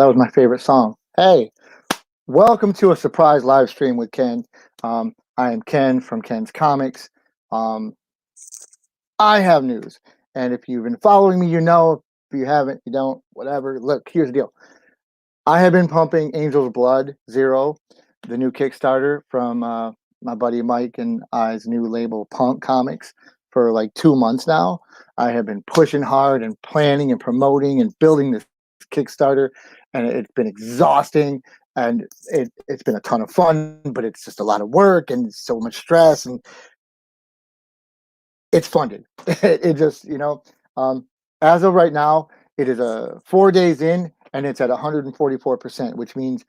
was my favorite song. Hey, welcome to a surprise live stream with Ken. I am Ken from Ken's Comics. Um, I have news, and if you've been following me, you know. If you haven't, you don't. Whatever. Look, here's the deal. I have been pumping Angel's Blood Zero, the new Kickstarter from my buddy Mike and I's new label Punk Comics for like 2 months now. I have been pushing hard and planning and promoting and building this Kickstarter, and it's been exhausting. And it's been a ton of fun, but it's just a lot of work and so much stress. And it's funded. It just, um, as of right now, it is 4 days in, and it's at 144%, which means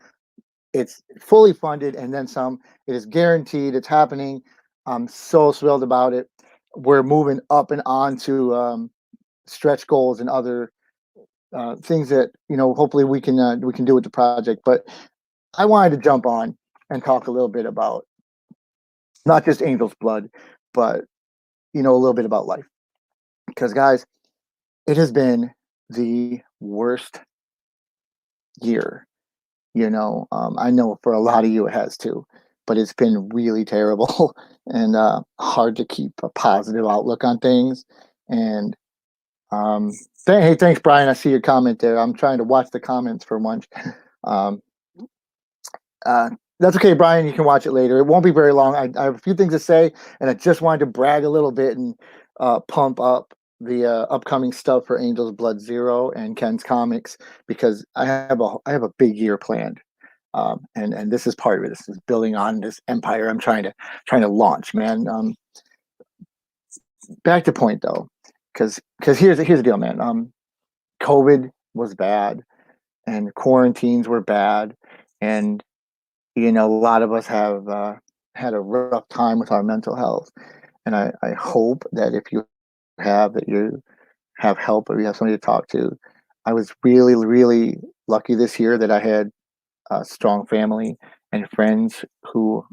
it's fully funded and then some. It is guaranteed. It's happening. I'm so thrilled about it. We're moving up and on to stretch goals and other things that hopefully we can do with the project. But I wanted to jump on and talk a little bit about not just Angel's Blood, but a little bit about life. Because guys, it has been the worst year. I know for a lot of you it has too, but it's been really terrible and hard to keep a positive outlook on things. And hey, thanks, Brian. I see your comment there. I'm trying to watch the comments for once. Um, uh, that's okay, Brian. You can watch it later. It won't be very long. I have a few things to say, and I just wanted to brag a little bit and pump up the upcoming stuff for Angel's Blood Zero and Ken's Comics because I have a big year planned, and this is part of it. This is building on this empire I'm trying to launch, man. Back to point though, because here's the deal, man. COVID was bad, and quarantines were bad, and a lot of us have had a rough time with our mental health. And I hope that if you have help or you have somebody to talk to. I was really, really lucky this year that I had a strong family and friends who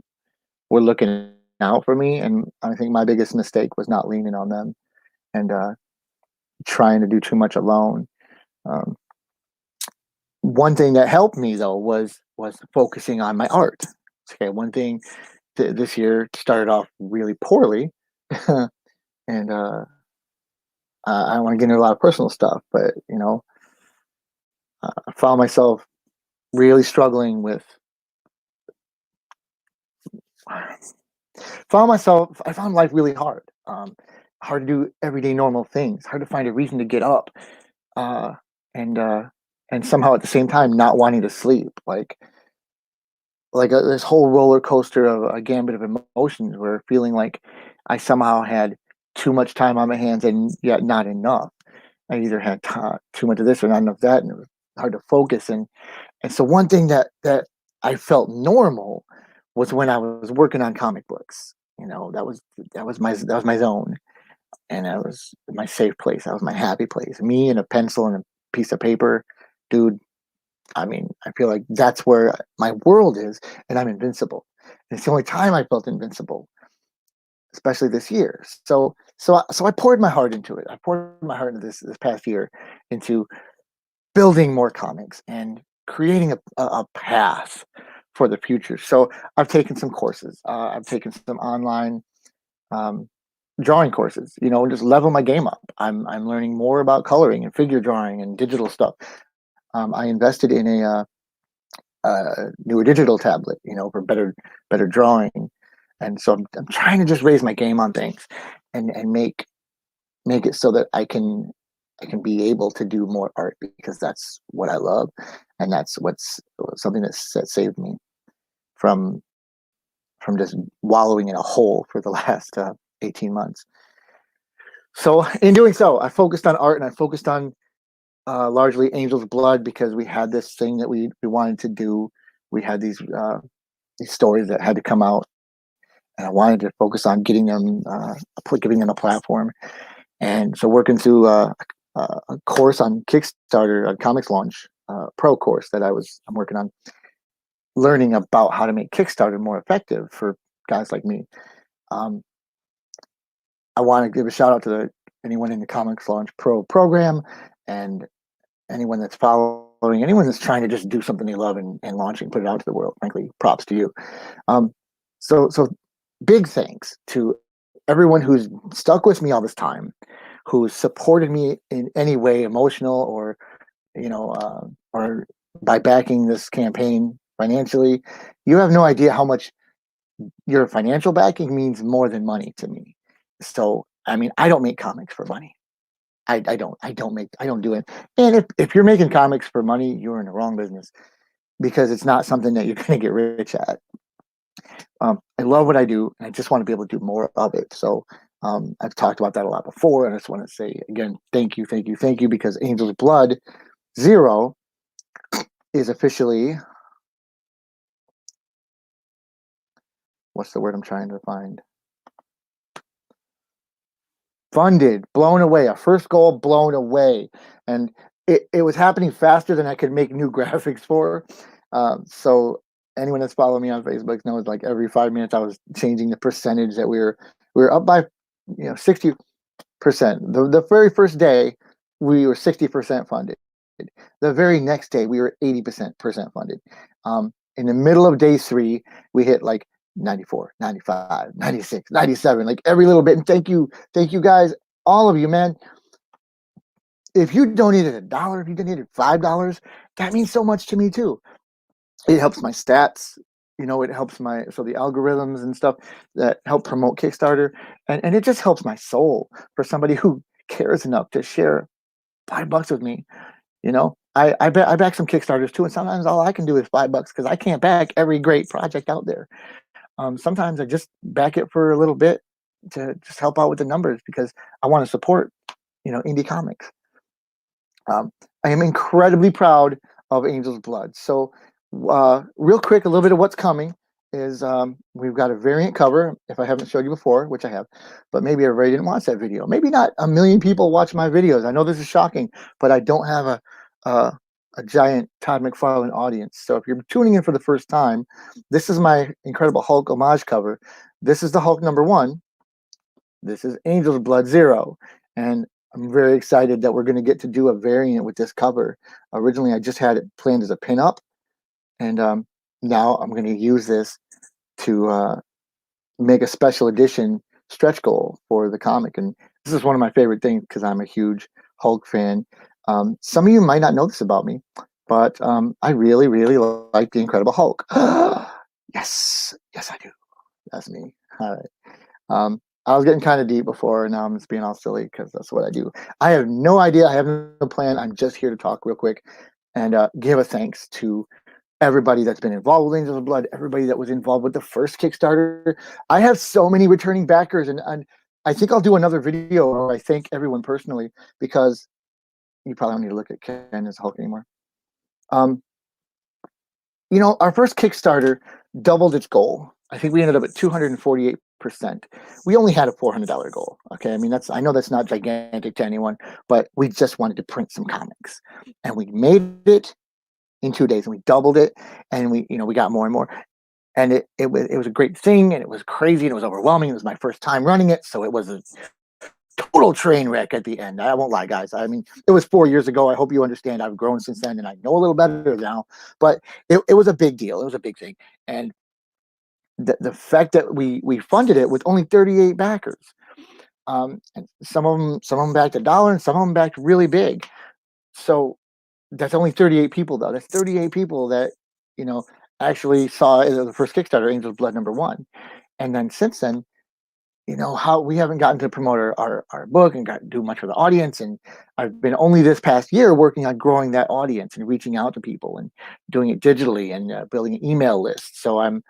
were looking out for me. And I think my biggest mistake was not leaning on them and trying to do too much alone. Um, One thing that helped me though was focusing on my art. Okay, one thing this year started off really poorly, and I don't want to get into a lot of personal stuff, but I found myself really struggling with. I found life really hard. Hard to do everyday normal things. Hard to find a reason to get up, uh, and and somehow at the same time not wanting to sleep. This whole roller coaster of a gambit of emotions, where feeling like I somehow had too much time on my hands and yet not enough. I either had too much of this or not enough of that, and it was hard to focus. And so one thing that I felt normal was when I was working on comic books. That was my zone, and that was my safe place. That was my happy place. Me and a pencil and a piece of paper, dude. I mean, I feel like that's where my world is, and I'm invincible. And it's the only time I felt invincible, especially this year. So I poured my heart into it. I poured my heart into this past year into building more comics and creating a path for the future. So I've taken some courses. I've taken some online um, drawing courses. And just level my game up. I'm learning more about coloring and figure drawing and digital stuff. I invested in a newer digital tablet. For better drawing, and so I'm trying to just raise my game on things, and make it so that I can be able to do more art because that's what I love, and that's what's something that saved me from from just wallowing in a hole for the last 18 months. So in doing so, I focused on art and I focused on largely Angel's Blood because we had this thing that we wanted to do. We had these stories that had to come out, and I wanted to focus on giving them a platform. And so working through a course on Kickstarter, a comics launch pro course that I'm working on, learning about how to make Kickstarter more effective for guys like me. Um, I want to give a shout out to anyone in the Comics Launch Pro program and anyone that's following anyone that's trying to just do something they love and launch and put it out to the world. Frankly, props to you. Um, so big thanks to everyone who's stuck with me all this time, who's supported me in any way, emotional or by backing this campaign financially. You have no idea how much your financial backing means more than money to me. So, I mean, I don't make comics for money. I don't do it. And if you're making comics for money, you're in the wrong business because it's not something that you're going to get rich at. I love what I do, and I just want to be able to do more of it. So I've talked about that a lot before, and I just want to say again, thank you, thank you, thank you, because Angel's Blood Zero is officially, what's the word I'm trying to find? Funded, blown away, a first goal blown away. And it was happening faster than I could make new graphics for. So anyone that's followed me on Facebook knows like every 5 minutes I was changing the percentage that we were up by 60%. The very first day we were 60% funded. The very next day we were 80% funded. In the middle of day three, we hit like 94, 95, 96, 97, like every little bit. And thank you guys, all of you, man. If you donated $1, if you donated $5, that means so much to me too. It helps my stats, it helps the algorithms and stuff that help promote Kickstarter. And it just helps my soul for somebody who cares enough to share $5 with me. I back some Kickstarters too, and sometimes all I can do is $5 because I can't back every great project out there. Sometimes I just back it for a little bit to just help out with the numbers because I want to support, indie comics. I am incredibly proud of Angel's Blood. So, real quick, a little bit of what's coming is we've got a variant cover. If I haven't showed you before, which I have, but maybe everybody didn't watch that video. Maybe not a million people watch my videos. I know this is shocking, but I don't have a giant Todd McFarlane audience. So if you're tuning in for the first time, this is my Incredible Hulk homage cover. This is the Hulk #1. This is Angel's Blood Zero, and I'm very excited that we're going to get to do a variant with this cover. Originally, I just had it planned as a pinup, and now I'm going to use this to make a special edition stretch goal for the comic. And this is one of my favorite things because I'm a huge Hulk fan. Some of you might not know this about me, but I really, really like the Incredible Hulk. Yes, I do. That's me. All right. I was getting kind of deep before, and now I'm just being all silly because that's what I do. I have no idea. I have no plan. I'm just here to talk real quick and give a thanks to everybody that's been involved with Angels of Blood, everybody that was involved with the first Kickstarter. I have so many returning backers, and I think I'll do another video where I thank everyone personally because you probably don't need to look at Ken as Hulk anymore. Our first Kickstarter doubled its goal. I think we ended up at 248%. We only had a $400 goal. Okay. I mean, I know that's not gigantic to anyone, but we just wanted to print some comics and we made it in 2 days and we doubled it and we got more and more. And it was a great thing and it was crazy and it was overwhelming. It was my first time running it. So it was a total train wreck at the end. I won't lie, guys. I mean, it was 4 years ago. I hope you understand. I've grown since then and I know a little better now, but it was a big deal. It was a big thing. And the fact that we funded it with only 38 backers, and some of them backed $1 and some of them backed really big. So that's only 38 people though. That's 38 people that, actually saw the first Kickstarter, Angel's Blood #1. And then since then, how we haven't gotten to promote our book and got to do much for the audience. And I've been only this past year working on growing that audience and reaching out to people and doing it digitally and building an email list. So I'm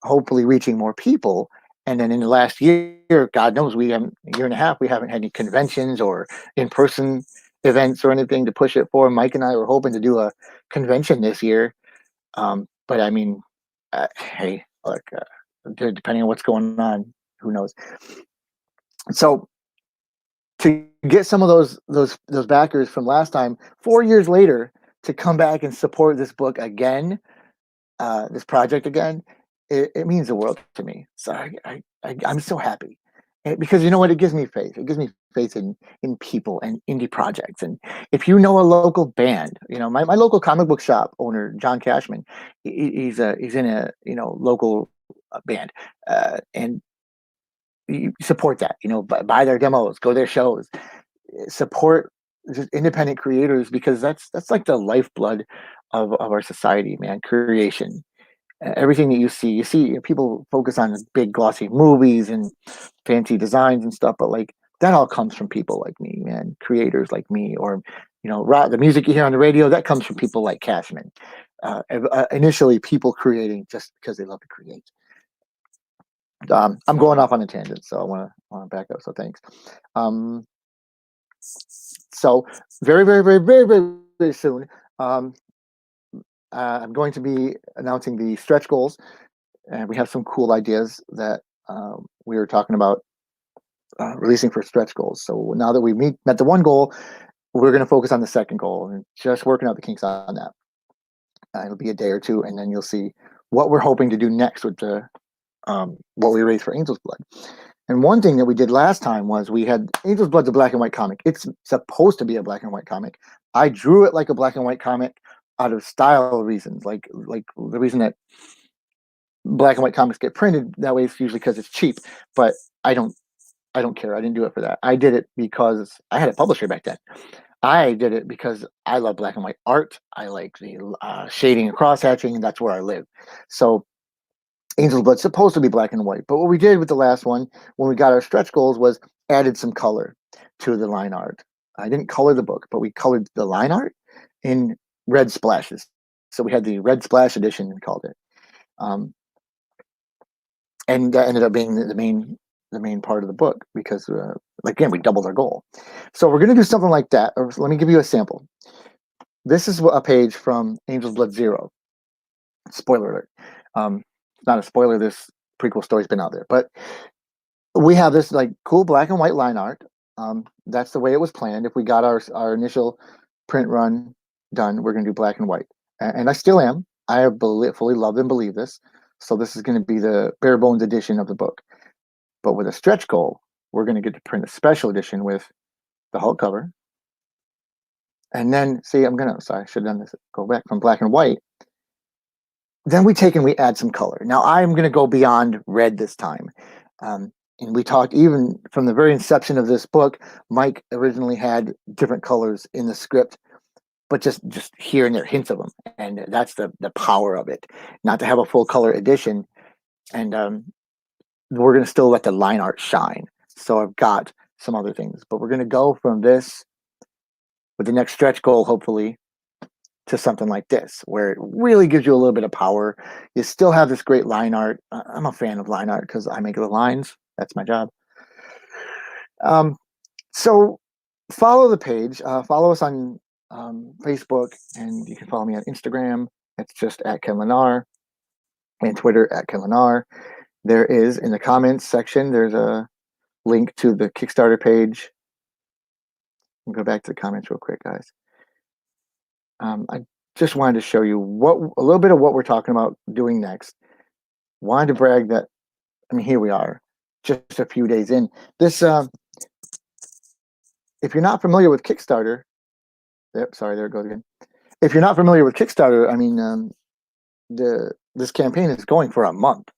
hopefully reaching more people. And then in the last year, God knows a year and a half, we haven't had any conventions or in-person events or anything to push it for. Mike and I were hoping to do a convention this year. But I mean, hey, look, depending on what's going on, who knows? So to get some of those backers from last time, 4 years later, to come back and support this book again, this project again, it means the world to me. So I'm so happy, because you know what? It gives me faith. It gives me faith in people and indie projects. And if you know a local band, my local comic book shop owner, John Cashman, he's in a local band, and you support that. Buy their demos, go to their shows, support just independent creators, because that's like the lifeblood of our society, man. Creation. Everything that you see people focus on big glossy movies and fancy designs and stuff, but like that all comes from people like me, man. Creators like me, or the music you hear on the radio, that comes from people like Cashman. Initially, people creating just because they love to create. I'm going off on a tangent, so I want to back up. So thanks. Um, so very, very, very, very, very, very soon, um, I'm going to be announcing the stretch goals, and we have some cool ideas that we were talking about releasing for stretch goals. So now that we met the one goal, we're going to focus on the second goal and just working out the kinks on that. It'll be a day or two, and then you'll see what we're hoping to do next with the what we raised for Angel's Blood. And one thing that we did last time was we had Angel's Blood's a black and white comic. It's supposed to be a black and white comic. I drew it like a black and white comic out of style reasons, like the reason that black and white comics get printed that way is usually because it's cheap. But I don't care. I didn't do it for that. I did it because I had a publisher back then. I did it because I love black and white art. I like the shading and cross hatching, and that's where I live. So Angel's Blood's supposed to be black and white. But what we did with the last one, when we got our stretch goals, was added some color to the line art. I didn't color the book, but we colored the line art in red splashes. So we had the red splash edition and called it. Um, and that ended up being the main part of the book, because again, we doubled our goal. So we're going to do something like that. Or let me give you a sample. This is a page from Angel's Blood Zero. Spoiler alert. It's not a spoiler. This prequel story's been out there, but we have this like cool black and white line art. That's the way it was planned. If we got our initial print run done, we're going to do black and white, and I still am. I have fully loved and believe this. So this is going to be the bare bones edition of the book. But with a stretch goal, we're going to get to print a special edition with the Hulk cover. And then, sorry, I should have done this. Go back from black and white. Then we take and we add some color. Now I'm going to go beyond red this time. And we talked even from the very inception of this book. Mike originally had different colors in the script, but just here and there hints of them, and that's the power of it. Not to have a full color edition, and we're going to still let the line art shine. So I've got some other things, but we're going to go from this with the next stretch goal, hopefully, to something like this, where it really gives you a little bit of power. You still have this great line art. I'm a fan of line art because I make the lines. That's my job. So follow the page. Follow us on Facebook, and you can follow me on Instagram. It's just at Ken Lenar, and Twitter at Ken Lenar. There is, in the comments section, there's a link to the Kickstarter page. I'll go back to the comments real quick, guys. I just wanted to show you a little bit of what we're talking about doing next. Wanted to brag that, here we are, just a few days in. This, if you're not familiar with Kickstarter, sorry, there it goes again. If you're not familiar with Kickstarter, this campaign is going for a month.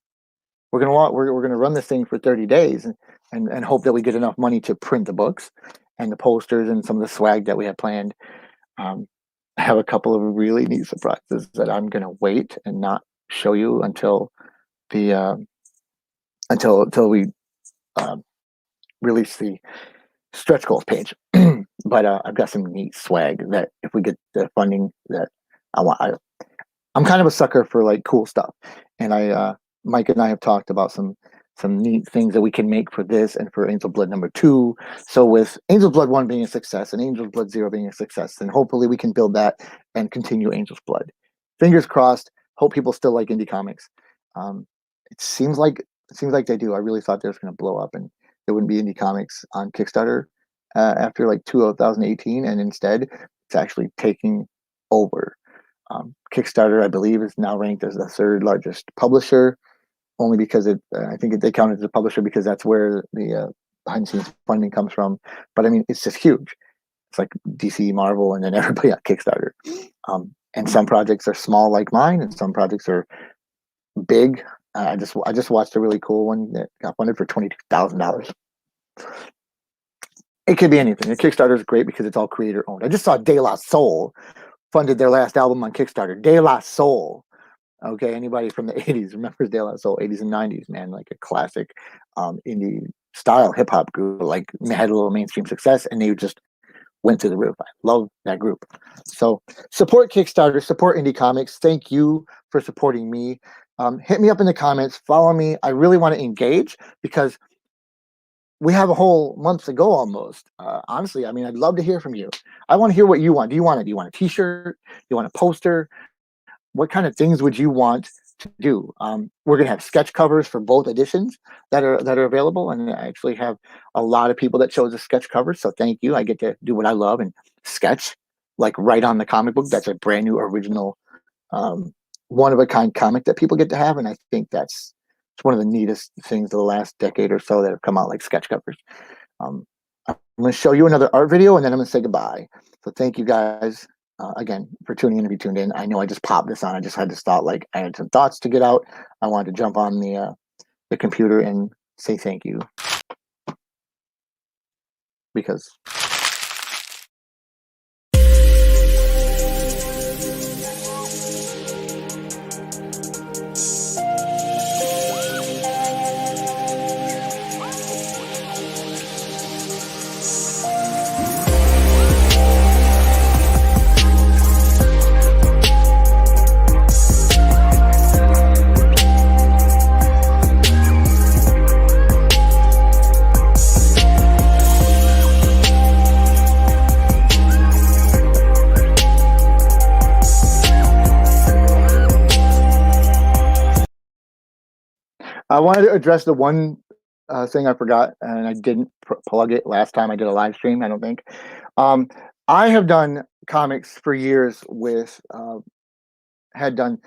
We're gonna run this thing for 30 days and hope that we get enough money to print the books and the posters and some of the swag that we have planned. I have a couple of really neat surprises that I'm gonna wait and not show you until we release the stretch goals page. But I've got some neat swag that if we get the funding that I want, I'm kind of a sucker for like cool stuff, and Mike and I have talked about some neat things that we can make for this and for Angel Blood #2. So with Angel Blood 1 being a success and Angel Blood 0 being a success, then hopefully we can build that and continue Angel's Blood. Fingers crossed. Hope people still like indie comics. It seems like they do. I really thought they was going to blow up and there wouldn't be indie comics on Kickstarter after like 2018, and instead it's actually taking over. Kickstarter, I believe, is now ranked as the third largest publisher only because I think they count it as a publisher because that's where the behind the scenes funding comes from. But I mean, it's just huge. It's like DC, Marvel, and then everybody on Kickstarter. And some projects are small like mine, and some projects are big. I just watched a really cool one that got funded for $22,000. It could be anything. The Kickstarter is great because it's all creator owned. I just saw De La Soul funded their last album on Kickstarter. De La Soul. Okay, anybody from the 80s remembers De La Soul, 80s and 90s, man, like a classic indie style hip hop group, like had a little mainstream success, and they just went to the roof. I love that group. So support Kickstarter, support indie comics. Thank you for supporting me. Hit me up in the comments, follow me. I really want to engage because we have a whole month to go almost. Honestly, I mean, I'd love to hear from you. I want to hear what you want. Do you want it? Do you want a t-shirt? Do you want a poster? What kind of things would you want to do? We're gonna have sketch covers for both editions that are available, and I actually have a lot of people that chose a sketch cover. So thank you. I get to do what I love and sketch, like right on the comic book. That's a brand new original, um, one of a kind comic that people get to have, and I think it's one of the neatest things of the last decade or so that have come out, like sketch covers. I'm going to show you another art video, and then I'm going to say goodbye. So thank you guys again for tuning in. If you tuned in, I know I just popped this on. I just had this thought, like I had some thoughts to get out. I wanted to jump on the computer and say thank you because I wanted to address the one thing I forgot, and I didn't plug it last time I did a live stream. I don't think. Um, I have done comics for years with had done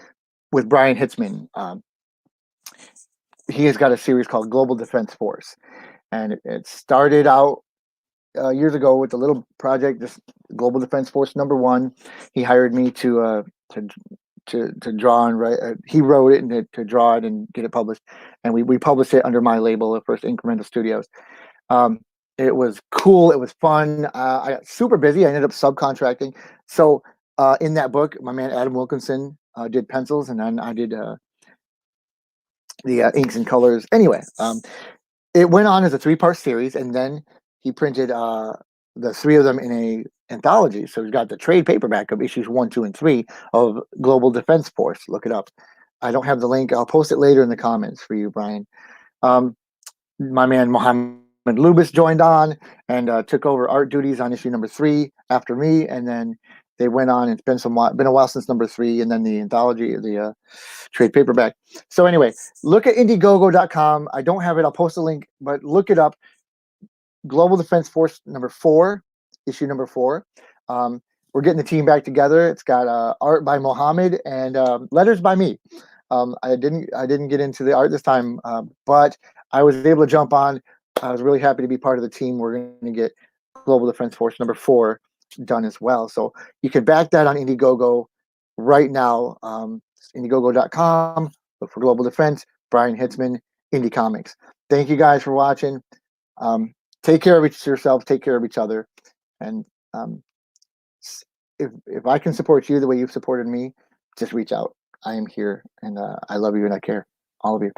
with Brian Hitzman. He has got a series called Global Defense Force, and it started out years ago with a little project, this Global Defense Force #1. He hired me to draw and write. He wrote it and to draw it and get it published, and we published it under my label at First Incremental Studios. Um, it was cool. It was fun. I got super busy. I ended up subcontracting. So in that book, my man Adam Wilkinson did pencils, and then I did the inks and colors. Anyway, it went on as a 3-part series, and then he printed the 3 of them in a anthology. So we've got the trade paperback of issues 1, 2, and 3 of Global Defense Force. Look it up. I don't have the link. I'll post it later in the comments for you, Brian. My man Mohammed Lubis joined on and took over art duties on issue #3 after me, and then they went on. It's been a while since #3, and then the anthology, the trade paperback. So anyway, look at Indiegogo.com. I don't have it. I'll post a link, but look it up. Global Defense Force #4, issue #4. We're getting the team back together. It's got art by Mohammed and letters by me. I didn't get into the art this time, but I was able to jump on. I was really happy to be part of the team. We're going to get Global Defense Force #4 done as well. So you can back that on Indiegogo right now. Indiegogo.com. Look for Global Defense. Brian Hitzman, Indie Comics. Thank you guys for watching. Take care of yourselves. Take care of each other. And if I can support you the way you've supported me, just reach out. I am here, and I love you and I care. All of you.